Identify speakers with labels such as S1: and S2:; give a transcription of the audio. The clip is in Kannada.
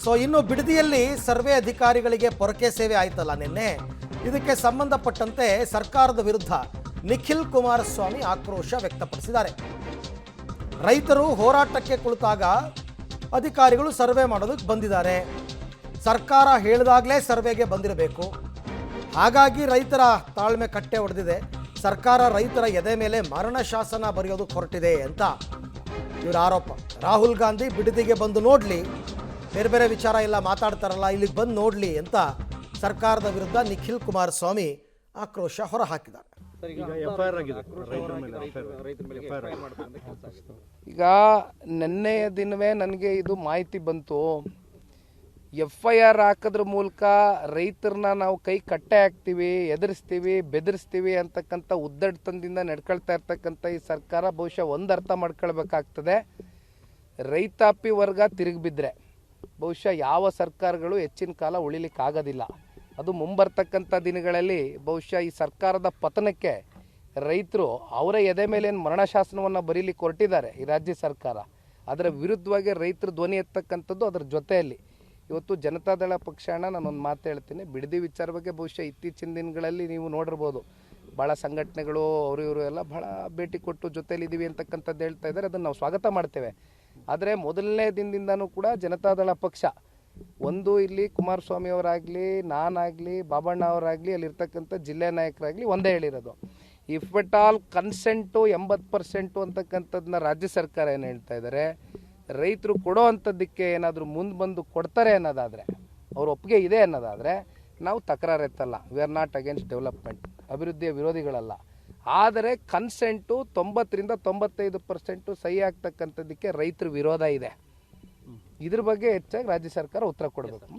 S1: ಸೊ ಇನ್ನು ಬಿಡದಿಯಲ್ಲಿ ಸರ್ವೆ ಅಧಿಕಾರಿಗಳಿಗೆ ಪೊರಕೆ ಸೇವೆ ಆಯ್ತಲ್ಲ ನಿನ್ನೆ, ಇದಕ್ಕೆ ಸಂಬಂಧಪಟ್ಟಂತೆ ಸರ್ಕಾರದ ವಿರುದ್ಧ ನಿಖಿಲ್ ಕುಮಾರಸ್ವಾಮಿ ಆಕ್ರೋಶ ವ್ಯಕ್ತಪಡಿಸಿದ್ದಾರೆ. ರೈತರು ಹೋರಾಟಕ್ಕೆ ಕುಳಿತಾಗ ಅಧಿಕಾರಿಗಳು ಸರ್ವೆ ಮಾಡೋದಕ್ಕೆ ಬಂದಿದ್ದಾರೆ. ಸರ್ಕಾರ ಹೇಳಿದಾಗಲೇ ಸರ್ವೆಗೆ ಬಂದಿರಬೇಕು. ಹಾಗಾಗಿ ರೈತರ ತಾಳ್ಮೆ ಕಟ್ಟೆ ಹೊಡೆದಿದೆ. ಸರ್ಕಾರ ರೈತರ ಎದೆ ಮೇಲೆ ಮರಣ ಶಾಸನ ಬರೆಯೋದಕ್ಕೆ ಹೊರಟಿದೆ ಅಂತ ಇವರ ಆರೋಪ. ರಾಹುಲ್ ಗಾಂಧಿ ಬಿಡದಿಗೆ ಬಂದು ನೋಡಲಿ, ಬೇರೆ ಬೇರೆ ವಿಚಾರ ಎಲ್ಲ ಮಾತಾಡ್ತಾರಲ್ಲ, ಇಲ್ಲಿಗೆ ಬಂದು ನೋಡಲಿ ಅಂತ ಸರ್ಕಾರದ ವಿರುದ್ಧ ನಿಖಿಲ್ ಕುಮಾರಸ್ವಾಮಿ ಆಕ್ರೋಶ ಹೊರಹಾಕಿದ್ದಾರೆ.
S2: ಈಗ ನಿನ್ನೆಯ ದಿನವೇ ನನಗೆ ಇದು ಮಾಹಿತಿ ಬಂತು. FIR ಹಾಕೋದ್ರ ಮೂಲಕ ರೈತರನ್ನ ನಾವು ಕೈ ಕಟ್ಟೆ ಹಾಕ್ತೀವಿ, ಎದುರಿಸ್ತೀವಿ, ಬೆದರಿಸ್ತೀವಿ ಅಂತಕ್ಕಂಥ ಉದ್ದಟತನದಿಂದ ನಡ್ಕೊಳ್ತಾ ಇರ್ತಕ್ಕಂಥ ಈ ಸರ್ಕಾರ ಬಹುಶಃ ಒಂದು ಅರ್ಥ ಮಾಡ್ಕೊಳ್ಬೇಕಾಗ್ತದೆ. ರೈತಾಪಿ ವರ್ಗ ತಿರುಗಿಬಿದ್ರೆ ಬಹುಶಃ ಯಾವ ಸರ್ಕಾರಗಳು ಹೆಚ್ಚಿನ ಕಾಲ ಉಳಿಲಿಕ್ಕಾಗೋದಿಲ್ಲ. ಅದು ಮುಂಬರ್ತಕ್ಕಂಥ ದಿನಗಳಲ್ಲಿ ಬಹುಶಃ ಈ ಸರ್ಕಾರದ ಪತನಕ್ಕೆ ರೈತರು ಅವರ ಎದೆ ಮೇಲೆ ಏನು ಮರಣಶಾಸನವನ್ನು ಬರೀಲಿಕ್ಕೆ ಹೊರಟಿದ್ದಾರೆ ಈ ರಾಜ್ಯ ಸರ್ಕಾರ. ಅದರ ವಿರುದ್ಧವಾಗಿ ರೈತರು ಧ್ವನಿ ಎತ್ತಕ್ಕಂಥದ್ದು. ಅದರ ಜೊತೆಯಲ್ಲಿ ಇವತ್ತು ಜನತಾದಳ ಪಕ್ಷನ ನಾನೊಂದು ಮಾತು ಹೇಳ್ತೀನಿ. ಬಿಡದಿ ವಿಚಾರ ಬಗ್ಗೆ ಬಹುಶಃ ಇತ್ತೀಚಿನ ದಿನಗಳಲ್ಲಿ ನೀವು ನೋಡಿರ್ಬೋದು, ಭಾಳ ಸಂಘಟನೆಗಳು ಅವರು ಇವರು ಎಲ್ಲ ಭಾಳ ಭೇಟಿ ಕೊಟ್ಟು ಜೊತೆಯಲ್ಲಿದ್ದೀವಿ ಅಂತಕ್ಕಂಥದ್ದು ಹೇಳ್ತಾ ಇದ್ದಾರೆ. ಅದನ್ನು ನಾವು ಸ್ವಾಗತ ಮಾಡ್ತೇವೆ. ಆದರೆ ಮೊದಲನೇ ದಿನದಿಂದನೂ ಕೂಡ ಜನತಾದಳ ಪಕ್ಷ ಒಂದು ಇಲ್ಲಿ ಕುಮಾರಸ್ವಾಮಿ ಅವರಾಗಲಿ, ನಾನಾಗಲಿ, ಬಾಬಣ್ಣ ಅವರಾಗಲಿ, ಅಲ್ಲಿರ್ತಕ್ಕಂಥ ಜಿಲ್ಲೆ ನಾಯಕರಾಗಲಿ ಒಂದೇ ಹೇಳಿರೋದು, ಇಫ್ ಎಟ್ ಆಲ್ ಕನ್ಸೆಂಟು 80% ಅಂತಕ್ಕಂಥದ್ದನ್ನ ರಾಜ್ಯ ಸರ್ಕಾರ ಏನು ಹೇಳ್ತಾ ಇದ್ದಾರೆ, ರೈತರು ಕೊಡೋ ಅಂಥದ್ದಕ್ಕೆ ಏನಾದರೂ ಮುಂದೆ ಬಂದು ಕೊಡ್ತಾರೆ ಅನ್ನೋದಾದರೆ, ಅವ್ರ ಒಪ್ಪಿಗೆ ಇದೆ ಅನ್ನೋದಾದರೆ ನಾವು ತಕರಾರು ಎತ್ತಲ್ಲ. We are not against development, ಅಭಿವೃದ್ಧಿಯ ವಿರೋಧಿಗಳಲ್ಲ. ಆದರೆ ಕನ್ಸೆಂಟು 90ರಿಂದ 95% ಸಹಿ ಆಗ್ತಕ್ಕಂಥದ್ದಕ್ಕೆ ರೈತರ ವಿರೋಧ ಇದೆ. ಇದ್ರ ಬಗ್ಗೆ ಹೆಚ್ಚಾಗಿ ರಾಜ್ಯ ಸರ್ಕಾರ ಉತ್ತರ ಕೊಡಬೇಕು.